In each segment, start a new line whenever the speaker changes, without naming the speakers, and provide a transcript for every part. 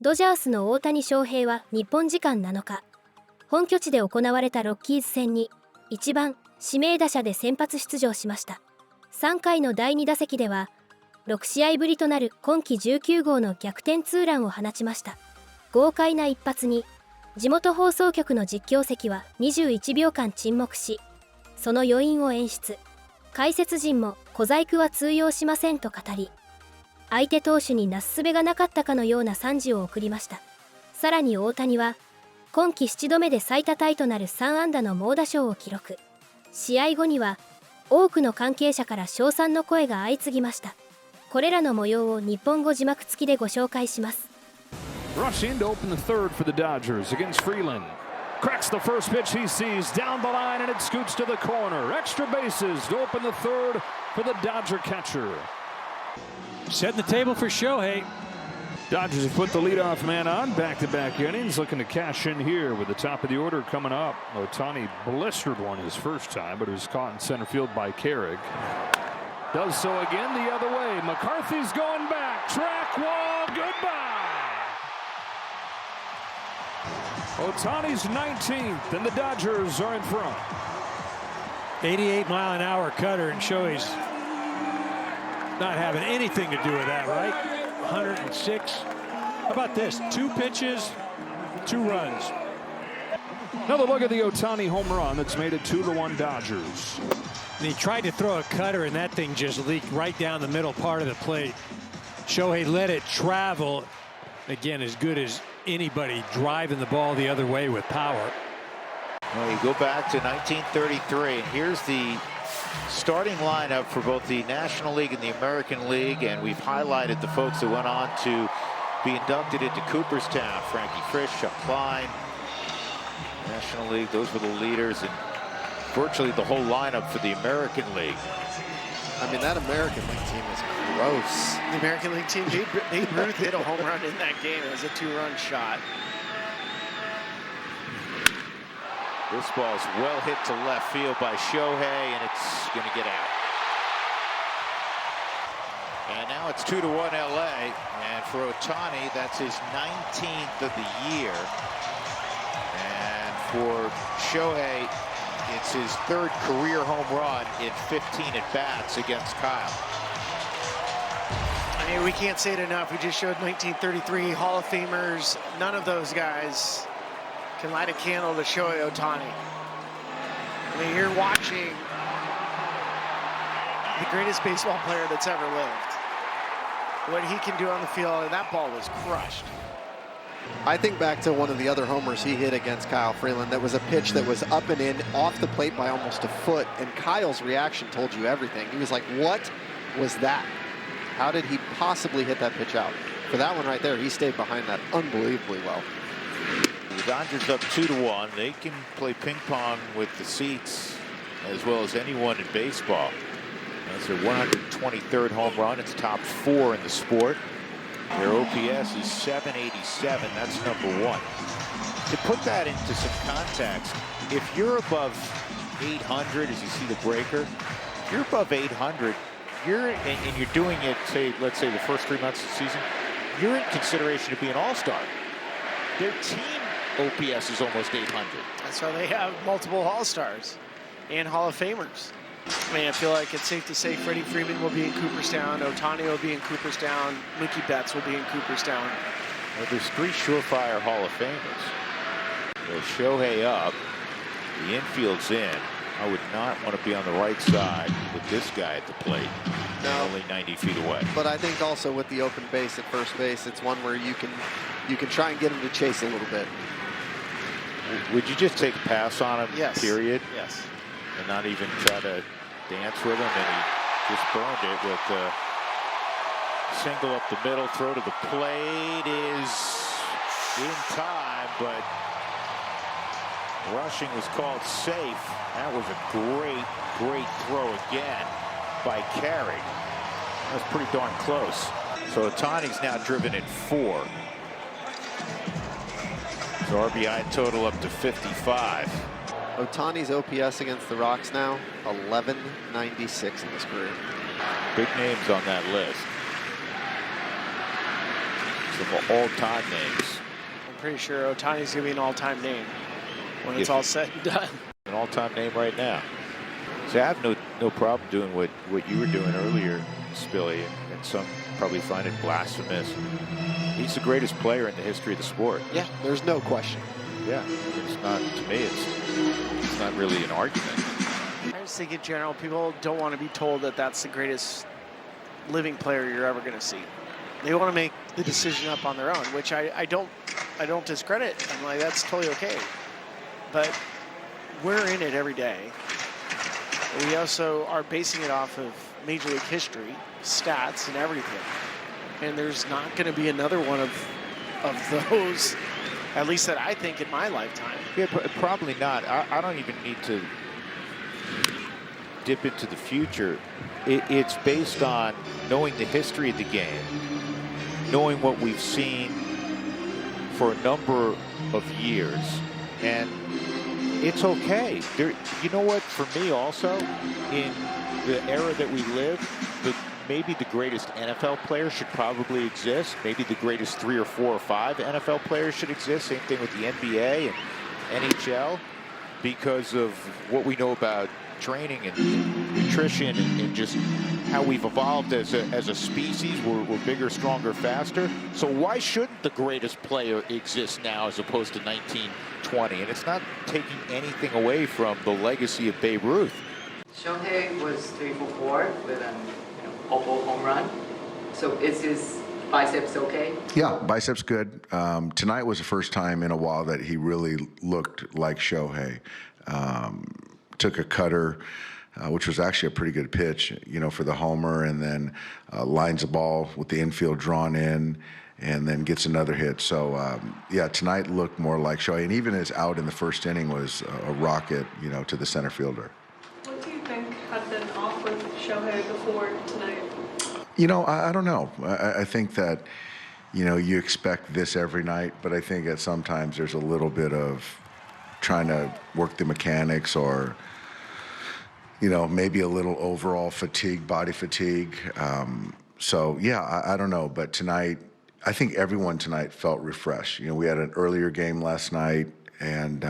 ドジャースの大谷翔平は日本時間7日、本拠地で行われたロッキーズ戦に1番指名打者で先発出場しました。3回の第2打席では6試合ぶりとなる今季19号の逆転ツーランを放ちました。豪快な一発に地元放送局の実況席は21秒間沈黙し、その余韻を演出。解説陣も小細工は通用しませんと語り、相手投手になすすべがなかったかのような賛辞を送りました。さらに大谷は今季7度目で最多タイとなる3安打の猛打賞を記録。試合後には多くの関係者から称賛の声が相次ぎました。これらの模様を日本語字幕付きでご紹介します。
Rush in to open the third for the Dodgers against Freeland. Cracks the first pitch he sees down the line and it scoots to the corner. Extra bases to open the third for the Dodger catcher.
Setting the table for Shohei.
Dodgers have put the leadoff man on back-to-back innings, looking to cash in here with the top of the order coming up. Ohtani blistered one his first time, but it was caught in center field by Carrig. Does so again the other way. McCarthy's going back. Track wall, goodbye. Ohtani's 19th, and the Dodgers are in front.
88-mile-an-hour cutter, and Shohei's not having anything to do with that, right? 106. How about this? 2 pitches, 2 runs.
Another look at the Ohtani home run that's made it 2-1 Dodgers.
And he tried to throw a cutter, and that thing just leaked right down the middle part of the plate. Shohei let it travel. Again, as good as anybody driving the ball the other way with power.
Well, you go back to 1933, and here's the starting lineup for both the National League and the American League, and we've highlighted the folks that went on to be inducted into Cooperstown. Frankie Frisch, Chuck Klein, National League, those were the leaders, and virtually the whole lineup for the American League.
I mean, that American League team is gross.
The American League team, Babe Ruth hit a home run in that game. It was a 2-run shot.
This ball's well hit to left field by Shohei, and it's going to get out. And now it's 2-1 LA, and for Ohtani, that's his 19th of the year. And for Shohei, it's his 3rd career home run in 15 at-bats against Kyle.
I mean, we can't say it enough. We just showed 1933 Hall of Famers. None of those guys can light a candle to Shohei Ohtani. I mean, you're watching the greatest baseball player that's ever lived. What he can do on the field, and that ball was crushed.
I think back to one of the other homers he hit against Kyle Freeland. That was a pitch that was up and in, off the plate by almost a foot, and Kyle's reaction told you everything. He was like, what was that? How did he possibly hit that pitch out? For that one right there, he stayed behind that unbelievably well.
The Dodgers up 2-1. They can play ping pong with the seats as well as anyone in baseball. That's their 123rd home run. It's top 4 in the sport. Their OPS is 787. That's number 1. To put that into some context, if you're above 800, as you see the breaker, if you're above 800, and you're doing it, let's say the first 3 months of the season, you're in consideration to be an all-star. Their team OPS is almost 800.
That's why they have multiple All-Stars and Hall of Famers. I mean, I feel like it's safe to say Freddie Freeman will be in Cooperstown, Ohtani will be in Cooperstown, Mookie Betts will be in Cooperstown.
Well, there's 3 surefire Hall of Famers. So Shohei up, the infield's in. I would not want to be on the right side with this guy at the plate. No. Only 90 feet away.
But I think also with the open base at first base, it's one where you can try and get him to chase a little bit.
Would you just take a pass on him,
yes.
Period?
Yes.
And not even try to dance with him? And he just burned it with a single up the middle. Throw to the plate is in time, but rushing was called safe. That was a great, great throw again by Carrig. That was pretty darn close. So Ohtani's now driven in 4. So RBI total up to 55.
Ohtani's OPS against the Rocks now, 1196 in his career.
Big names on that list. So of all-time names.
I'm pretty sure Ohtani's going to be an all-time name when it's all said and done.
An all-time name right now. So I have no problem doing what you were doing earlier, Spilly, and some probably find it blasphemous. He's the greatest player in the history of the sport.
Yeah, there's no question.
Yeah, it's not, to me, it's not really an argument.
I just think in general, people don't want to be told that that's the greatest living player you're ever going to see. They want to make the decision up on their own, which I don't discredit. I'm like, that's totally okay. But we're in it every day. We also are basing it off of Major League history, stats, and everything. And there's not going to be another one of those, at least that I think in my lifetime.
Yeah, probably not. I don't even need to dip into the future. It's based on knowing the history of the game, knowing what we've seen for a number of years, and it's okay. You know what, for me also, in the era that we live, maybe the greatest NFL player should probably exist. Maybe the greatest 3 or 4 or 5 NFL players should exist. Same thing with the NBA and NHL, because of what we know about training and nutrition and just how we've evolved as a species. We're bigger, stronger, faster. So why shouldn't the greatest player exist now as opposed to 1920? And it's not taking anything away from the legacy of Babe Ruth.
Shohei was 3 for 4 with an purple home run. So is his biceps okay?
Yeah, biceps good. Tonight was the first time in a while that he really looked like Shohei. Took a cutter, which was actually a pretty good pitch, for the homer, and then lines the ball with the infield drawn in, and then gets another hit. So, yeah, tonight looked more like Shohei, and even his out in the first inning was a rocket, to the center fielder.
What do you think had been off with Shohei before tonight?
I don't know. I think that, you expect this every night, but I think that sometimes there's a little bit of trying to work the mechanics, or maybe a little overall fatigue, body fatigue. So yeah, I don't know, but tonight I think everyone tonight felt refreshed. We had an earlier game last night, and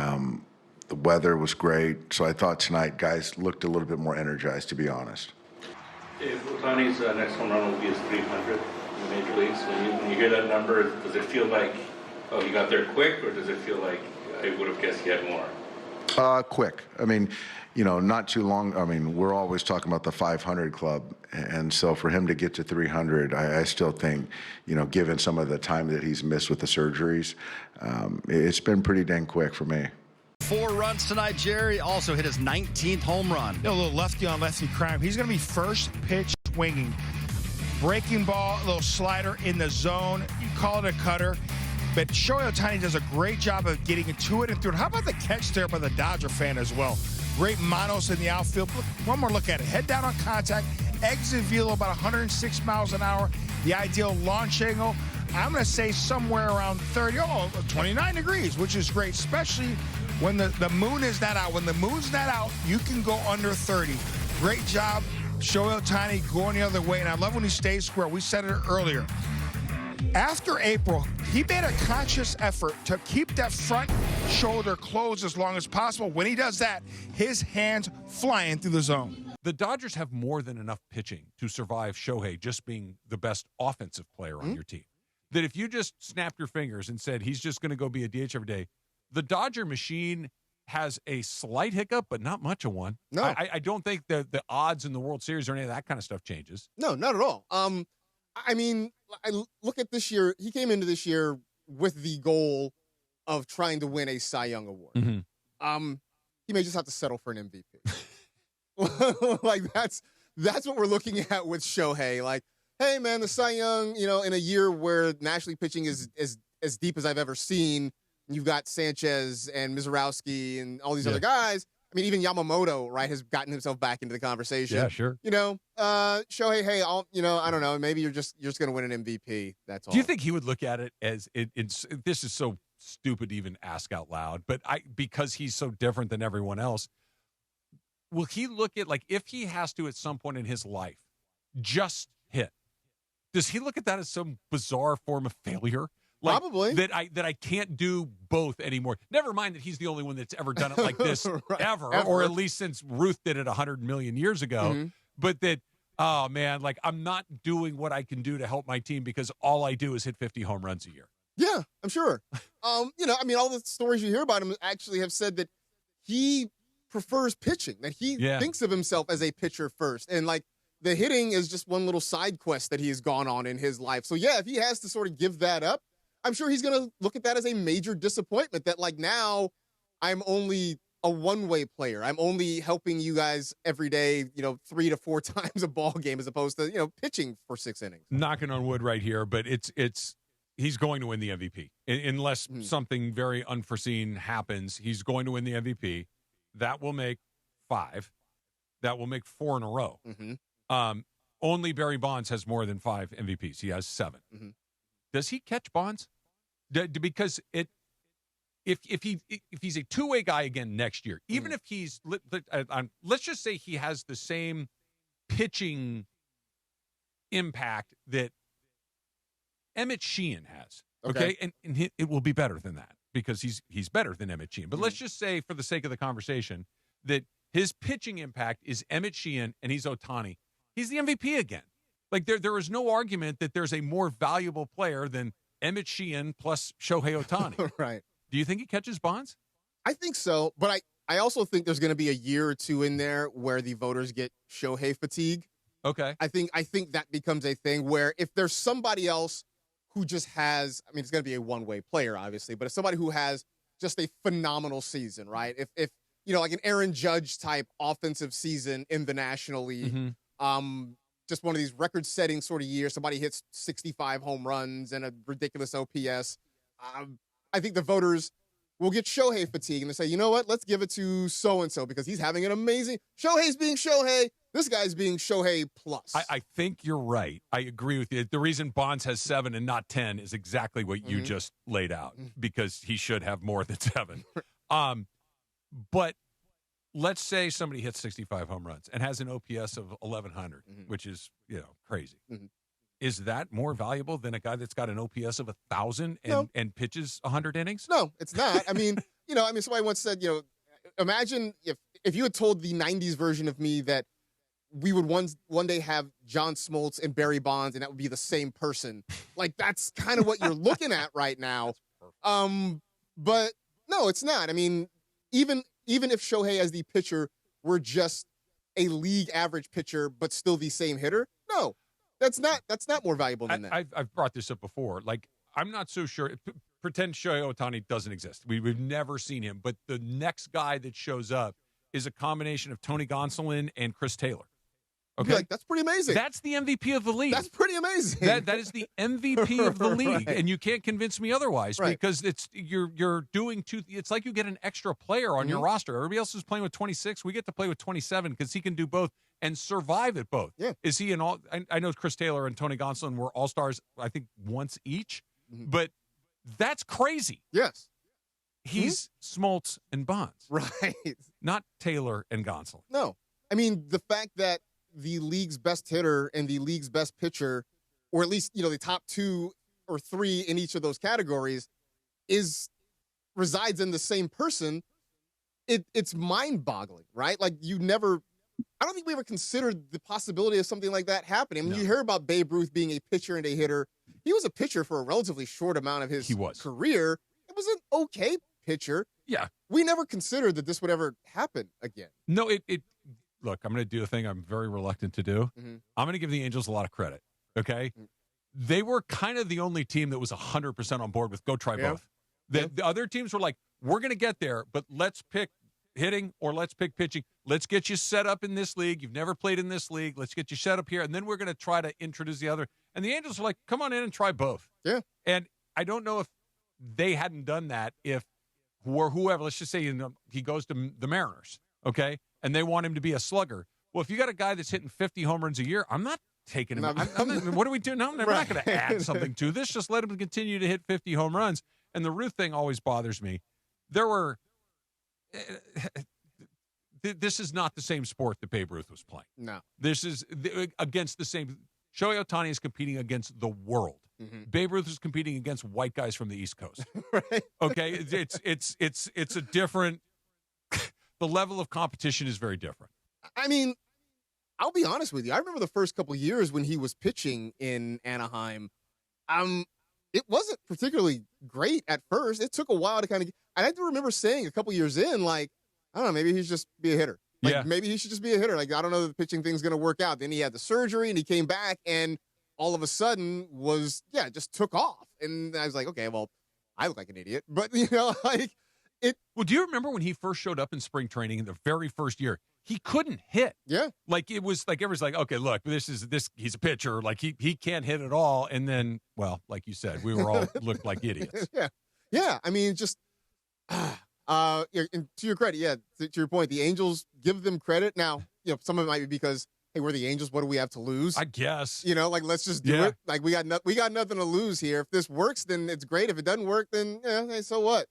the weather was great, so I thought tonight guys looked a little bit more energized, to be honest.
If Ohtani's next home run will be his 300 in the major leagues, when you hear that number, does it feel like, oh, he got there quick, or does it feel like I would have guessed he had more?
Quick. I mean, not too long. I mean, we're always talking about the 500 club. And so for him to get to 300, I still think, given some of the time that he's missed with the surgeries, it's been pretty dang quick for me.
4 runs tonight. Jerry also hit his 19th home run.
A little lefty on lefty crime. He's going to be first pitch swinging. Breaking ball, a little slider in the zone. You call it a cutter. But Shohei Ohtani does a great job of getting to it and through it. How about the catch there by the Dodger fan as well? Great monos in the outfield. Look, one more look at it. Head down on contact. Exit velo about 106 miles an hour. The ideal launch angle, I'm going to say somewhere around 29 degrees, which is great, especially when the moon is not out. When the moon's not out, you can go under 30. Great job, Shohei Ohtani, going the other way. And I love when he stays square. We said it earlier. After April, he made a conscious effort to keep that front shoulder closed as long as possible. When he does that, his hands flying through the zone.
The Dodgers have more than enough pitching to survive Shohei just being the best offensive player on your team. That if you just snapped your fingers and said he's just going to go be a DH every day, the Dodger machine has a slight hiccup, but not much of one.
No.
I don't think the odds in the World Series or any of that kind of stuff changes.
No, not at all. I mean, I look at this year. He came into this year with the goal of trying to win a Cy Young award. He may just have to settle for an MVP. Like that's what we're looking at with Shohei. Like, hey man, the Cy Young, in a year where National League pitching is as deep as I've ever seen. You've got Sanchez and Mizorowski and all these other guys. I mean, even Yamamoto, right, has gotten himself back into the conversation.
Yeah, sure.
Shohei, hey, I don't know. Maybe you're just going to win an MVP. That's all.
Do you think he would look at it as this is so stupid to even ask out loud, but because he's so different than everyone else, will he look at, like, if he has to at some point in his life just hit Does he look at that as some bizarre form of failure?
Probably.
That I can't do both anymore. Never mind that he's the only one that's ever done it like this
Right.
ever, or at least since Ruth did it 100 million years ago. But that, oh man, like I'm not doing what I can do to help my team because all I do is hit 50 home runs a year.
Yeah, I'm sure. All the stories you hear about him actually have said that he prefers pitching, that he thinks of himself as a pitcher first. And like the hitting is just one little side quest that he has gone on in his life. So yeah, if he has to sort of give that up, I'm sure he's going to look at that as a major disappointment that like now I'm only a one-way player. I'm only helping you guys every day, 3 to 4 times a ball game as opposed to, pitching for 6 innings.
Knocking on wood right here, but he's going to win the MVP unless something very unforeseen happens. He's going to win the MVP. That will make 5. That will make 4 in a row. Only Barry Bonds has more than 5 MVPs. He has 7. Does he catch Bonds? Because if he's a two-way guy again next year, even if he's let's just say he has the same pitching impact that Emmett Sheehan has, okay? And it will be better than that because he's better than Emmett Sheehan. But let's just say, for the sake of the conversation, that his pitching impact is Emmett Sheehan and he's Ohtani. He's the MVP again. Like there is no argument that there's a more valuable player than Emmett Sheehan plus Shohei Ohtani.
Right.
Do you think he catches Bonds?
I think so, but I also think there's going to be a year or two in there where the voters get Shohei fatigue.
Okay.
I think that becomes a thing where if there's somebody else who just has, I mean, it's going to be a one-way player, obviously, but if somebody who has just a phenomenal season, right? If like an Aaron Judge type offensive season in the National League, just one of these record-setting sort of years, somebody hits 65 home runs and a ridiculous OPS, I think the voters will get Shohei fatigue and they say, you know what, let's give it to so-and-so because he's having an amazing, Shohei's being Shohei, this guy's being Shohei plus.
I think you're right. I agree with you. The reason Bonds has 7 and not 10 is exactly what you just laid out because he should have more than 7. But let's say somebody hits 65 home runs and has an OPS of 1,100, which is, crazy. Is that more valuable than a guy that's got an OPS of 1,000 and pitches 100 innings?
No, it's not. I mean, somebody once said, imagine if you had told the 90s version of me that we would one day have John Smoltz and Barry Bonds and that would be the same person. Like, that's kind of what you're looking at right now. But no, it's not. I mean, even if Shohei as the pitcher were just a league average pitcher but still the same hitter, no. That's not more valuable than that.
I've brought this up before. Like, I'm not so sure. Pretend Shohei Ohtani doesn't exist. We've never seen him. But the next guy that shows up is a combination of Tony Gonsolin and Chris Taylor. Okay,
like, that's pretty amazing.
That's the MVP of the league.
That's pretty amazing.
That is the MVP of the league,
Right.
And you can't convince me otherwise because you're doing it's like you get an extra player on your roster. Everybody else is playing with 26. We get to play with 27 because he can do both and survive at both.
Yeah.
Is he I know Chris Taylor and Tony Gonsolin were all-stars, I think, once each, but that's crazy.
Yes.
He's Smoltz and Bonds.
Right.
Not Taylor and Gonsolin.
No. I mean, the fact that the league's best hitter and the league's best pitcher, or at least, the top 2 or 3 in each of those categories resides in the same person. It's mind-boggling, right? Like I don't think we ever considered the possibility of something like that happening. I mean, you hear about Babe Ruth being a pitcher and a hitter. He was a pitcher for a relatively short amount of his career. It was an okay pitcher.
Yeah.
We never considered that this would ever happen again.
No, look, I'm going to do a thing I'm very reluctant to do. I'm going to give the Angels a lot of credit, okay? They were kind of the only team that was 100% on board with go try both. The other teams were like, we're going to get there, but let's pick hitting or let's pick pitching. Let's get you set up in this league. You've never played in this league. Let's get you set up here, and then we're going to try to introduce the other. And the Angels were like, come on in and try both.
Yeah.
And I don't know if they hadn't done that if whoever, let's just say he goes to the Mariners, okay? And they want him to be a slugger. Well, if you got a guy that's hitting 50 home runs a year, I'm not taking him. What do we do? No, I'm not going to add something to this. Just let him continue to hit 50 home runs. And the Ruth thing always bothers me. This is not the same sport that Babe Ruth was playing.
No.
This is against the same. Shohei Ohtani is competing against the world. Babe Ruth is competing against white guys from the East Coast.
Right.
Okay, it's a different. The level of competition is very different.
I mean, I'll be honest with you. I remember the first couple of years when he was pitching in Anaheim. It wasn't particularly great at first. It took a while to kind of. And I do remember saying a couple years in, like, I don't know, maybe he should just be a hitter. Like, maybe he should just be a hitter. Like, I don't know if the pitching thing's going to work out. Then he had the surgery and he came back and all of a sudden just took off. And I was like, okay, well, I look like an idiot. But, like it.
Well, do you remember when he first showed up in spring training in the very first year? He couldn't hit.
Yeah.
Like, it was like, everyone's like, okay, look, he's a pitcher. Like, he can't hit at all. And then, well, like you said, we were all looked like idiots.
Yeah. Yeah. I mean, just, and to your credit, to your point, the Angels, give them credit. Now, some of it might be because, hey, we're the Angels. What do we have to lose?
I guess.
Like, let's just do it. Like, we got nothing to lose here. If this works, then it's great. If it doesn't work, then hey, so what?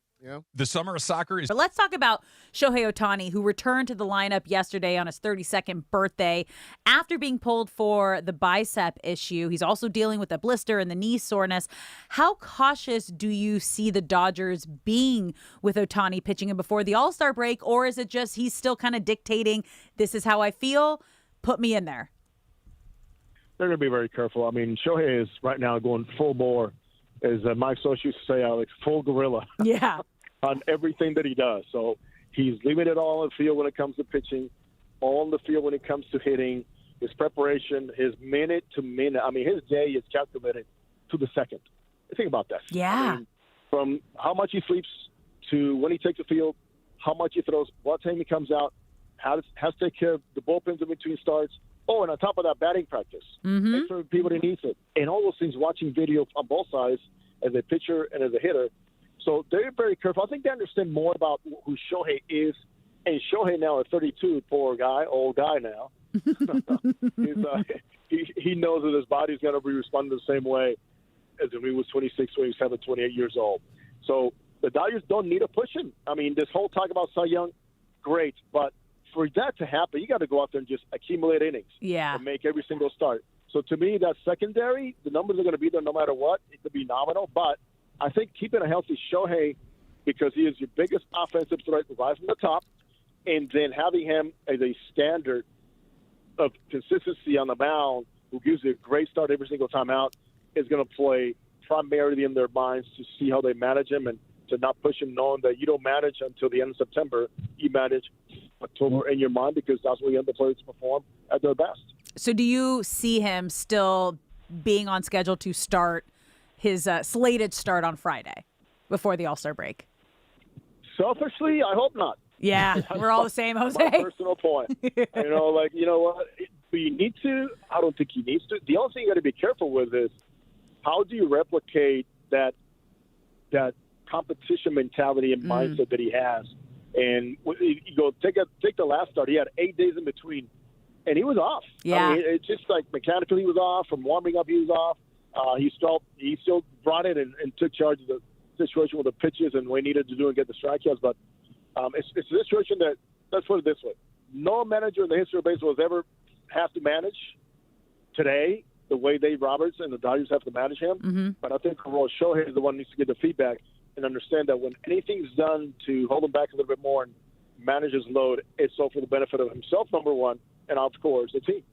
The summer of soccer is.
But let's talk about Shohei Ohtani, who returned to the lineup yesterday on his 32nd birthday after being pulled for the bicep issue. He's also dealing with a blister and the knee soreness. How cautious do you see the Dodgers being with Ohtani pitching him before the All-Star break, or is it just he's still kind of dictating, this is how I feel, put me in there?
They're going to be very careful. I mean, Shohei is right now going full bore, as Mike Soch used to say, Alex, full gorilla.
Yeah.
On everything that he does. So he's leaving it all on the field when it comes to pitching, all on the field when it comes to hitting, his preparation, his minute to minute. I mean, his day is calculated to the second. Think about that.
Yeah.
I mean, from how much he sleeps to when he takes the field, how much he throws, what time he comes out, has to take care of the bullpens in between starts. Oh, and on top of that, batting practice. Make sure people that needs it. And all those things, watching video on both sides as a pitcher and as a hitter. So they're very careful. I think they understand more about who Shohei is. And Shohei now at 32, poor guy, old guy now. He knows that his body's going to be responding the same way as when he was 26, 27, 28 years old. So the Dodgers don't need to push him. I mean, this whole talk about Cy Young, great. But for that to happen, you got to go out there and just accumulate innings.
Yeah.
And make every single start. So to me, that secondary, the numbers are going to be there no matter what. It could be nominal, but I think keeping a healthy Shohei, because he is your biggest offensive threat right from the top, and then having him as a standard of consistency on the mound who gives you a great start every single time out is going to play primarily in their minds to see how they manage him and to not push him, knowing that you don't manage until the end of September. You manage October in your mind because that's when you want the players to perform at their best.
So do you see him still being on schedule to start his slated start on Friday before the All-Star break?
Selfishly, I hope not.
Yeah, we're all the same, Jose.
My personal point. You know what? Do you need to? I don't think he needs to. The only thing you got to be careful with is how do you replicate that competition mentality and mindset that he has? And you go take the last start. He had 8 days in between, and he was off.
Yeah,
I mean, it's just like mechanically he was off. From warming up, he was off. He still brought it and took charge of the situation with the pitches and what he needed to do and get the strikeouts. But it's a situation that, let's put it this way, no manager in the history of baseball has ever have to manage today the way Dave Roberts and the Dodgers have to manage him. But I think Shohei is the one who needs to get the feedback and understand that when anything's done to hold him back a little bit more and manage his load, it's all for the benefit of himself, number one, and of course the team.